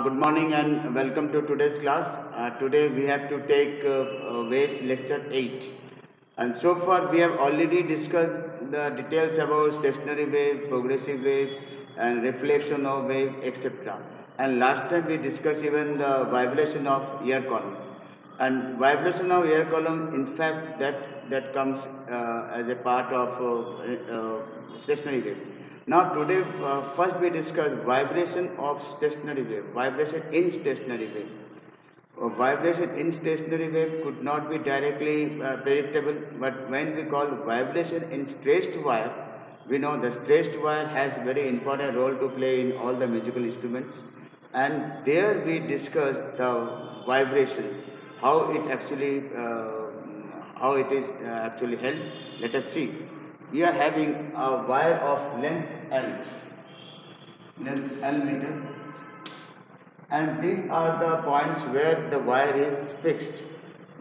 Good morning and welcome to today's class. Today we have to take wave lecture 8. And so far we have already discussed the details about stationary wave, progressive wave and reflection of wave, etc. And last time we discussed even the vibration of air column. And vibration of air column, in fact, that comes as a part of stationary wave. Now today, first we discuss vibration of stationary wave, vibration in stationary wave. Vibration in stationary wave could not be directly predictable, but when we call vibration in stretched wire, we know the stretched wire has very important role to play in all the musical instruments, and there we discuss the vibrations, how it actually how it is actually held. Let us see. We are having a wire of length L meter, and these are the points where the wire is fixed,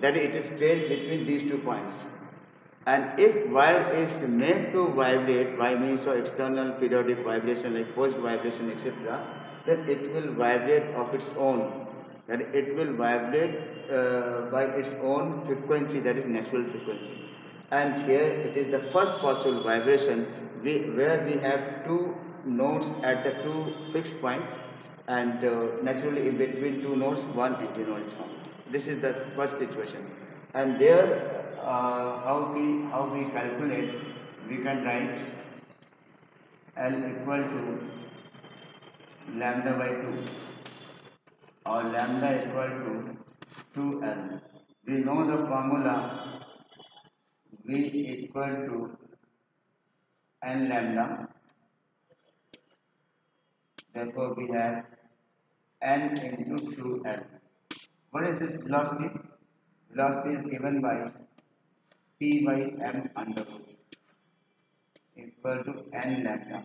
that it is placed between these 2 points. And if wire is made to vibrate by means of external periodic vibration like forced vibration, etc., then it will vibrate of its own, that it will vibrate by its own frequency, that is natural frequency. And here it is the first possible vibration where we have two nodes at the two fixed points, and naturally in between two nodes one antinode is found. This is the first situation. And there how we calculate, we can write L equal to lambda by 2 or lambda equal to 2L. We know the formula V equal to N lambda. Therefore, we have N into 2L. What is this velocity? Velocity is given by P by M under root equal to N lambda,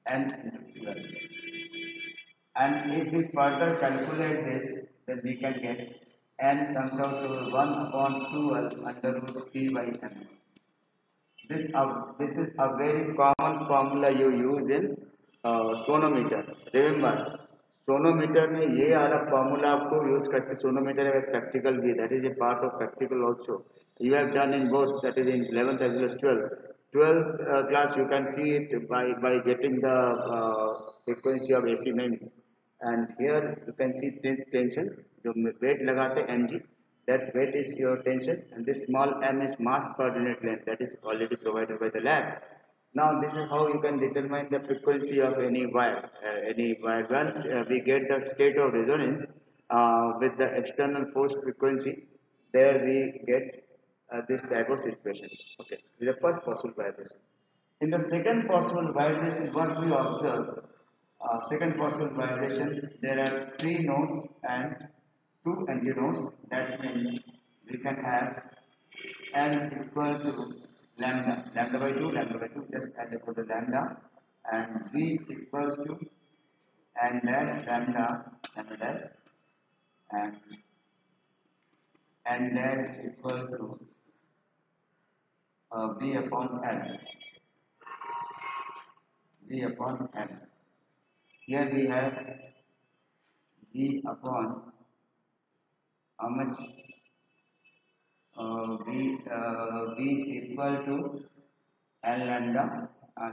N into 12. And if we further calculate this, then we can get N comes out to 1 upon 2L under root P by M. This is a very common formula you use in sonometer. Remember, sonometer में ये वाला formula आपको use करके, sonometer है practical भी, that is a part of practical also. You have done in both, that is in 11th as well as 12th. 12th class you can see it by getting the frequency of AC mains, and here you can see this tension. जो weight लगाते हैं mg, that weight is your tension, and this small m is mass per unit length, that is already provided by the lab. Now this is how you can determine the frequency of any wire. Once we get the state of resonance with the external force frequency, there we get this type of situation. Okay, this is the first possible vibration. In the second possible vibration, what we observe, second possible vibration, there are 3 nodes and 2 antinodes. That means we can have L equal to lambda by 2, just L equal to lambda, and V equals to N dash lambda dash, and N dash equal to V upon L. Here we have V upon how much? V equal to L lambda,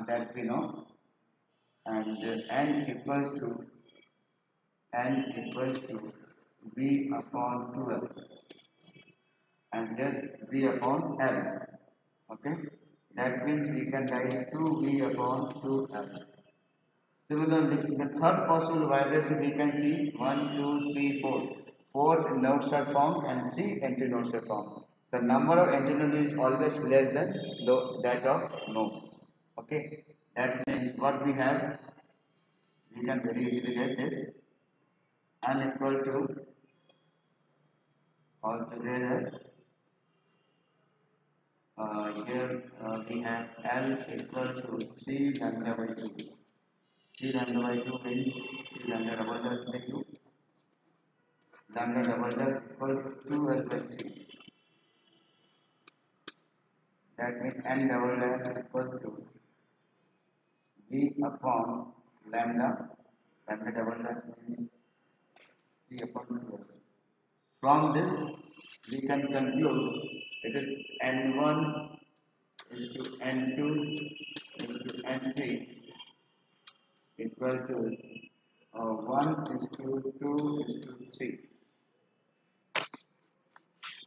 that we know, and N equals to V upon 2L, and then V upon L. Okay, that means we can write 2V upon 2L. Similarly, in the third possible vibration, we can see 1, 2, 3, 4. 4 nodes are formed and 3 antinodes are formed. The number of antinodes is always less than that of nodes. Okay, that means what we have, we can very easily get this N equal to altogether. Here we have L equal to 3 lambda by 2. 3 lambda by 2 means 3 lambda double dash by 2. Lambda double dash equal to 2L by 3. That means N double dash equals to V upon lambda. Lambda double dash means 3 upon 12. From this, we can conclude it is N1 is to N2 is to N3 equal to 1 is to 2 is to 3.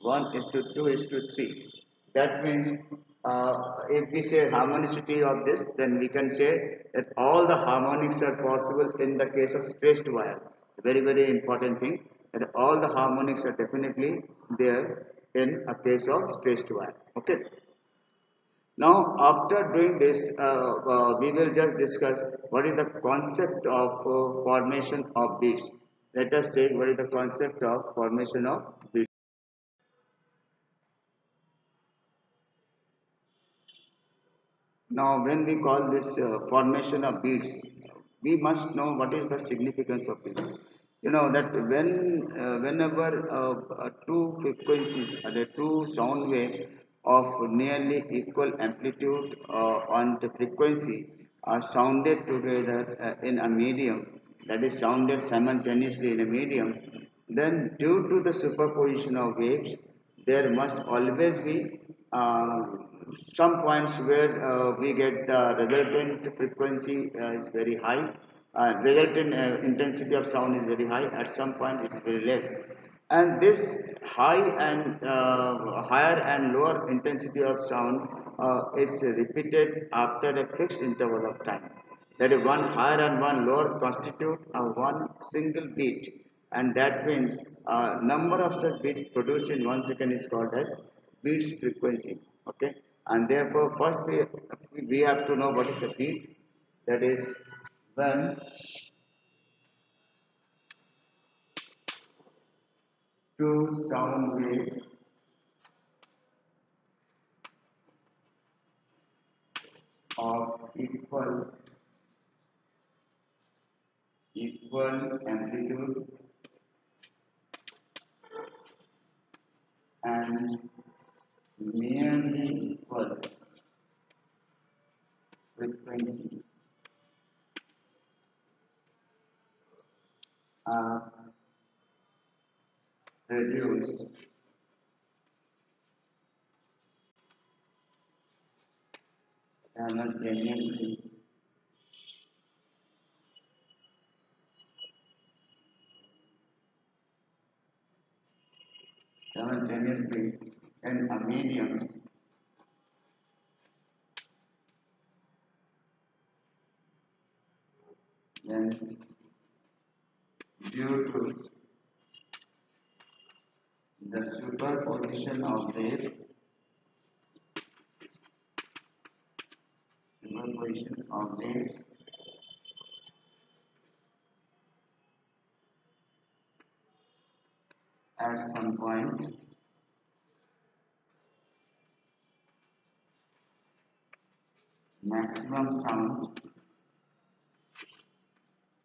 1 is to 2 is to 3. That means if we say harmonicity of this, then we can say that all the harmonics are possible in the case of stressed wire. Very, very important thing, that all the harmonics are definitely there in a case of stressed wire. Okay. Now, after doing this, we will just discuss what is the concept of formation of beads. Let us take what is the concept of formation of beads. Now, when we call this formation of beats, we must know what is the significance of beats. You know that whenever two frequencies or the two sound waves of nearly equal amplitude and frequency are sounded together in a medium, that is sounded simultaneously in a medium, then due to the superposition of waves, there must always be some points where we get the resultant frequency is very high, resultant intensity of sound is very high, at some point it is very less. And this higher and lower intensity of sound is repeated after a fixed interval of time. That is, one higher and one lower constitute one single beat, and that means number of such beats produced in 1 second is called as beats frequency. Okay, and therefore first we have to know what is a beat. That is when two sound waves of equal amplitude and nearly equal frequencies are produced simultaneously in a medium, then due to the superposition of waves at some point, maximum sound,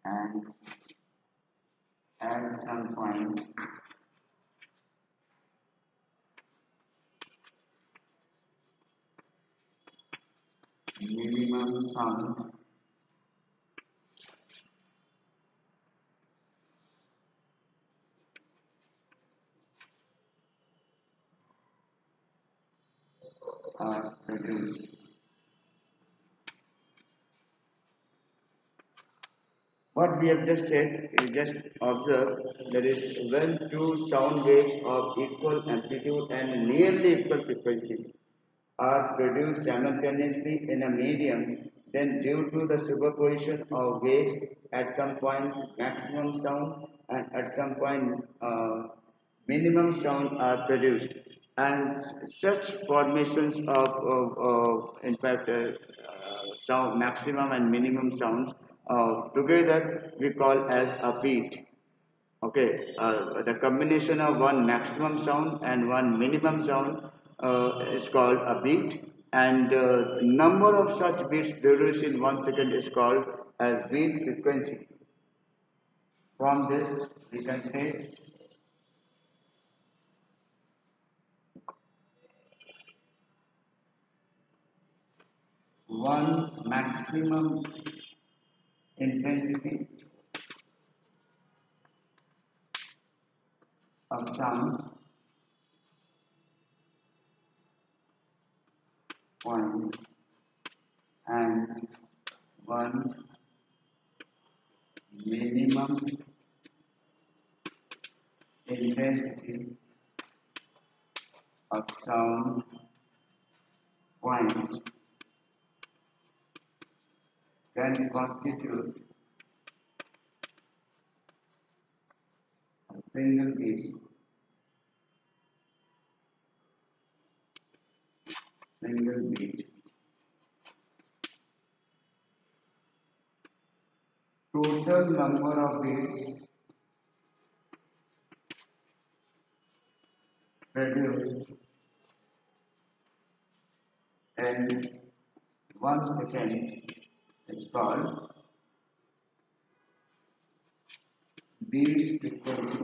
and at some point minimum sound are produced. What we have just said, you just observe, that is when two sound waves of equal amplitude and nearly equal frequencies are produced simultaneously in a medium, then due to the superposition of waves at some points maximum sound and at some point minimum sound are produced. And such formations of in fact sound maximum and minimum sounds together we call as a beat. Okay, the combination of one maximum sound and one minimum sound is called a beat, and number of such beats produced in 1 second is called as beat frequency. From this, we can say one maximum intensity of some point and one minimum intensity of sound point can constitute a single beat. Single beat. Total number of beats produced in 1 second is called beats frequency.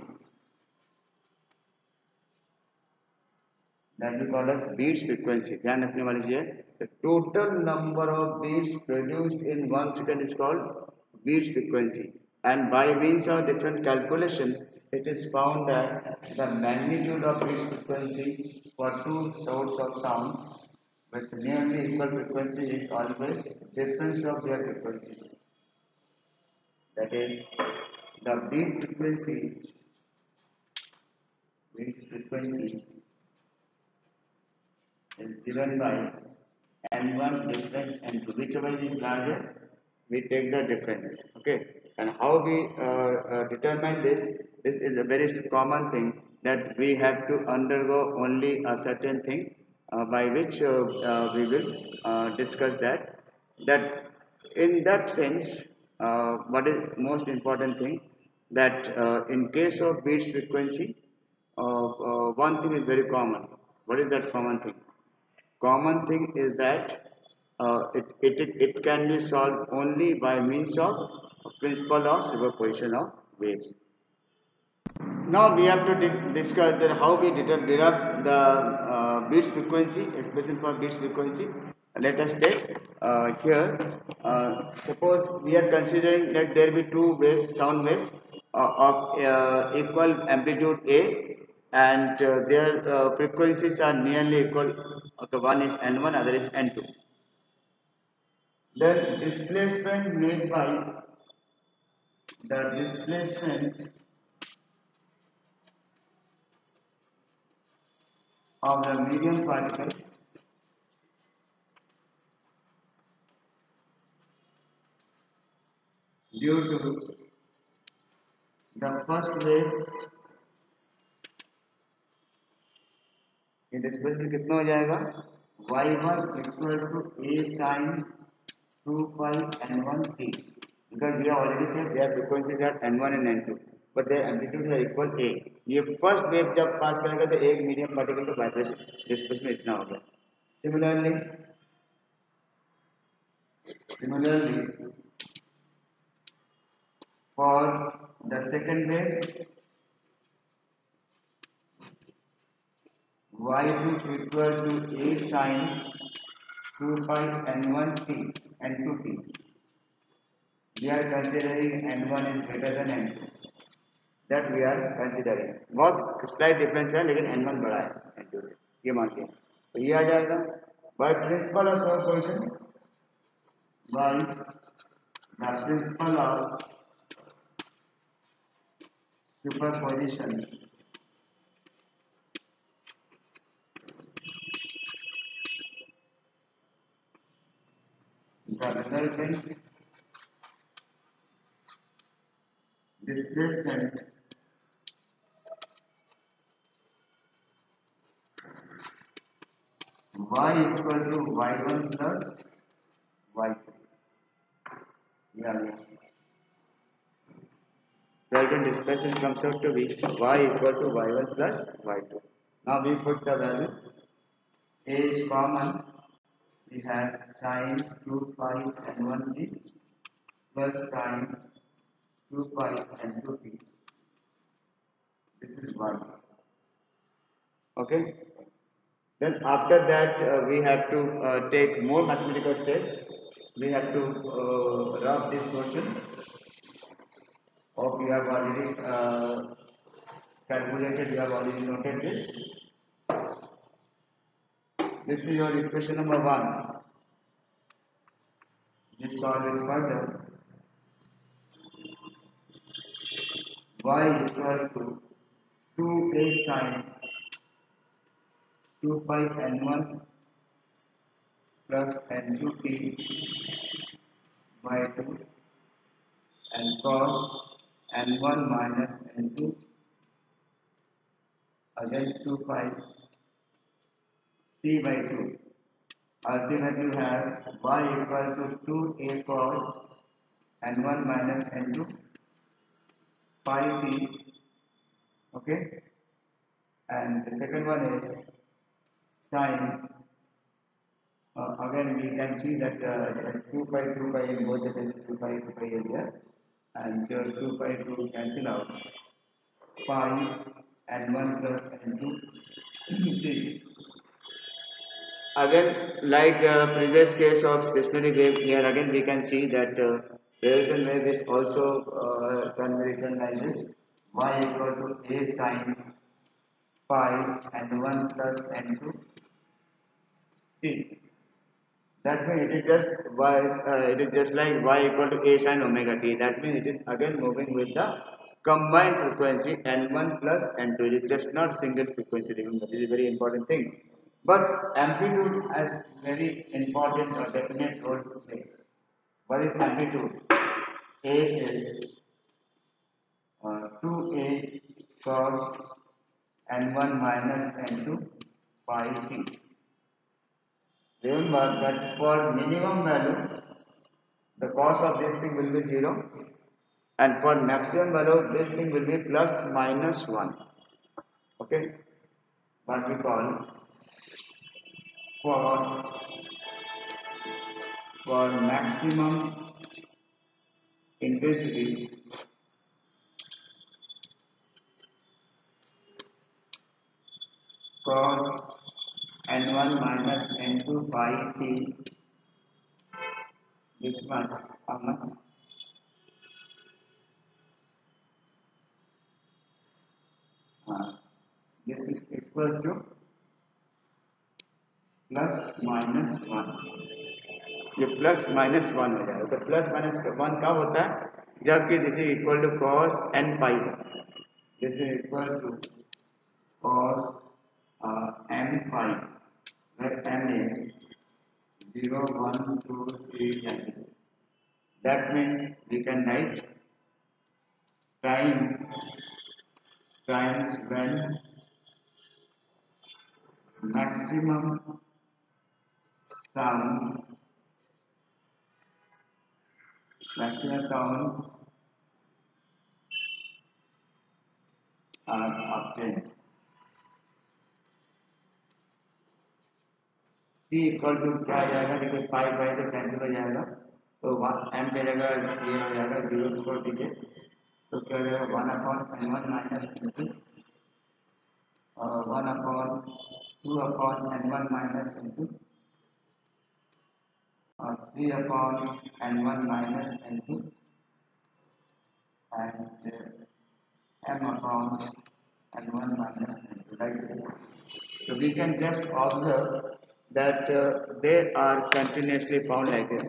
That we call as beats frequency. ध्यान रखने वाली चीज है. The total number of beats produced in 1 second is called beats frequency. And by means of different calculation, it is found that the magnitude of beats frequency for two sources of sound with nearly equal frequency is always difference of their frequencies. That is, the beat frequency is given by n1 difference n2. Whichever is larger, we take the difference. Okay. And how we determine this? This is a very common thing that we have to undergo only a certain thing by which we will discuss that. That in that sense, what is most important thing that in case of beats frequency, one thing is very common. What is that common thing? Common thing is that it can be solved only by means of principle of superposition of waves. Now we have to discuss that how we derive the beats frequency, expression for beats frequency. Let us take here. Suppose we are considering that there be two waves, sound waves of equal amplitude A, and their frequencies are nearly equal. Okay, one is n1, other is n2. Then displacement made by the displacement of the medium particle due to the first wave, ये displacement कितना हो जाएगा? y1 equal to a sin 2 pi n1 t, because we have already said their frequencies are n1 and n2, but their amplitude are equal a. ये first wave जब पास करेगा तो एक medium particle का वाइब्रेशन डिस्प्लेसमेंट इतना होगा. Similarly, for the second wave, y2 equal to a sin 2 pi n1 t and 2t. We are considering n1 is greater than n2. That we are considering. बहुत slight difference है, लेकिन n1 बड़ा है n2 से. ये मान के. तो ये आ जाएगा. By principle of superposition. By the principle of superposition, the resultant displacement y equal to y1 plus y2. Yeah. Resultant displacement comes out to be y equal to y1 plus y2. Now we put the value. A is common. We have sin 2 pi n1 t plus sin 2 pi n2 t. This is y. Okay. Then after that we have to take more mathematical step. We have to rub this portion. Hope you have already calculated, you have already noted this. This is your equation number 1. Let's solve it further. Y equal to 2a sine 2 pi n1 plus n2t by 2 and cos n1 minus n2 again 2 pi c by 2. Ultimately you have y equal to 2a cos n1 minus n2 pi t. Okay, and the second one is sine. Again we can see that 2 pi in both the cases, 2 pi is there, and 2 pi to cancel out, pi n1 plus n2 t. Again, like previous case of stationary wave, here again we can see that resultant wave is also can be written like this: y equal to a sine pi n1 plus n2 t. That means it is just like y equal to a sine omega t. That means it is again moving with the combined frequency n1 plus n2. It is just not single frequency. Remember, this is a very important thing. But amplitude has very important or definite role to play. What is amplitude? A is 2a cos n1 minus n2 pi t. Remember that for minimum value, the cos of this thing will be 0, and for maximum value, this thing will be plus minus 1. Okay, what we call for maximum intensity, cos n1 minus n2 pi t, this much, how much? This is equals to plus minus 1. ये plus minus 1 हो जाएगा. तो plus minus 1 कब होता है? जबकि this is equal to cos n pi. This is equal to cos m pi, where m is 0, 1, 2, 3 times. That means we can write time times when maximum sound are obtained. t equal to क्या आ जाएगा? देखिए पाई पाई तो cancel हो जाएगा, तो m की जगह ये हो जाएगा 0 छोड़ दीजिए, तो क्या हो जाएगा 1 अपॉन n1 माइनस n2 और 1 upon 2 upon n1 minus n2 और 3 upon n1 minus n2 and m upon n1 minus n2, like this. So we can just observe that they are continuously found like this.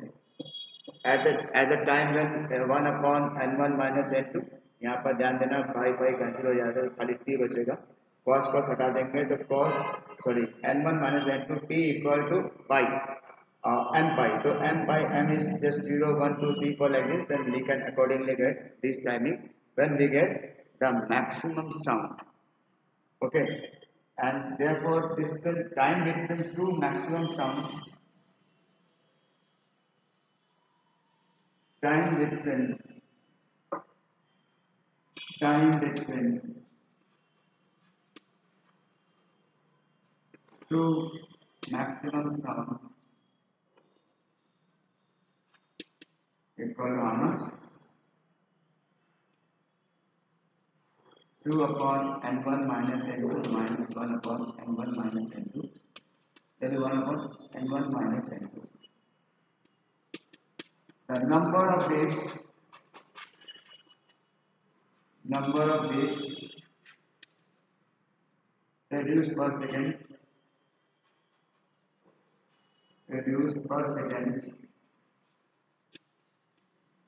At the time when 1 upon n1 minus n2, यहाँ पर ध्यान देना पाई pi cancel हो जाता है, खाली t बचेगा. cos cos हटा देंगे तो n1 minus n2 t equal to pi m pi. So m pi m is just 0, 1, 2, 3, 4 like this. Then we can accordingly get this timing when we get the maximum sound. Okay, and therefore this is the time between two maximum sounds. Time between two maximum sounds equal to how much? 2 upon n1 minus n2 minus 1 upon n1 minus n2. That is 1 upon n1 minus n2. The number of bits reduced per second, reduced per second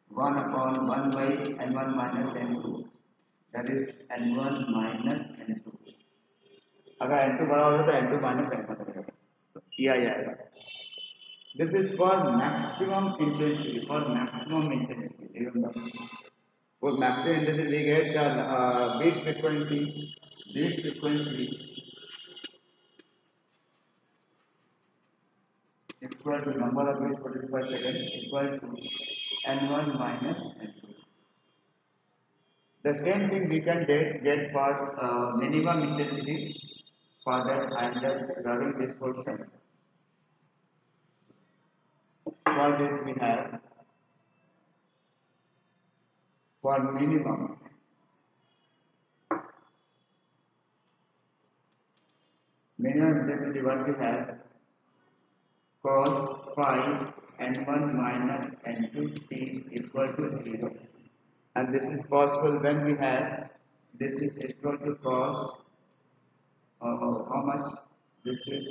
1 upon 1 by n1 minus n2, that is n1 minus n2. अगर n2 बड़ा होता तो n2 minus n1 तो किया जाएगा. This is for maximum intensity. For maximum intensity, remember. For maximum intensity, we get the beats frequency. Beats frequency equal to number of beats produced per second equal to n1 minus n2. The same thing we can get for minimum intensity. For that, I am just drawing this portion. For this, we have for minimum intensity, what we have cos phi n1 minus n2 t equal to 0. And this is possible when we have this is equal to cos how much? This is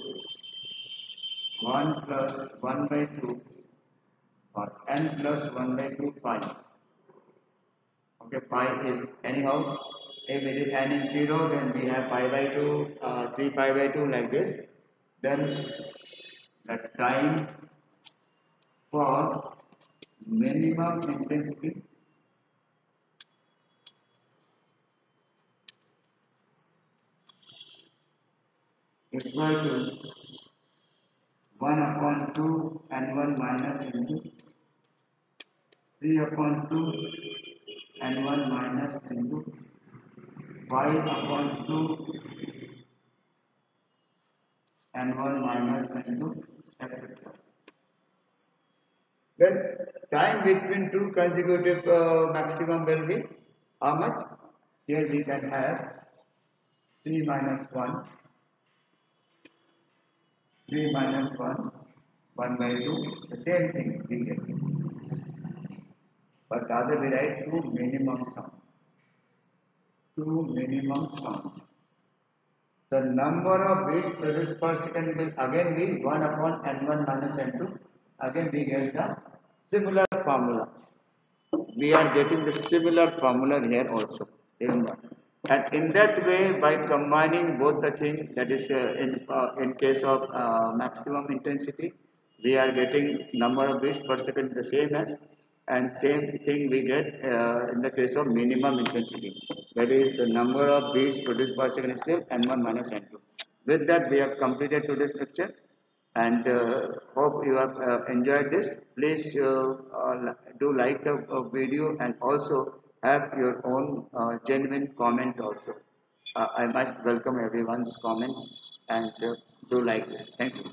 1 plus 1 by 2 or n plus 1 by 2 pi. Okay, pi is anyhow, if it is n is 0, then we have pi by 2, 3 pi by 2 like this. Then the time for minimum intensity equal to 1 upon 2 n1 minus n2, 3 upon 2 n1 minus n2, 5 upon 2 n1 minus n2, etc. Then time between two consecutive maximum will be how much? Here we can have 3 minus 1, 3 minus 1, 1 by 2, the same thing we get. But rather we write 2 minimum sound. 2 minimum sound. The number of beats produced per second will again be 1 upon n1 minus n2. Again we get the similar formula. We are getting the similar formula here also. Remember. And in that way, by combining both the things, that is in case of maximum intensity, we are getting number of beats per second the same as, and same thing we get in the case of minimum intensity. That is the number of beats produced per second is still n1 minus n2. With that, we have completed today's lecture, and hope you have enjoyed this. Please do like the video and also have your own genuine comment also. I must welcome everyone's comments and do like this. Thank you.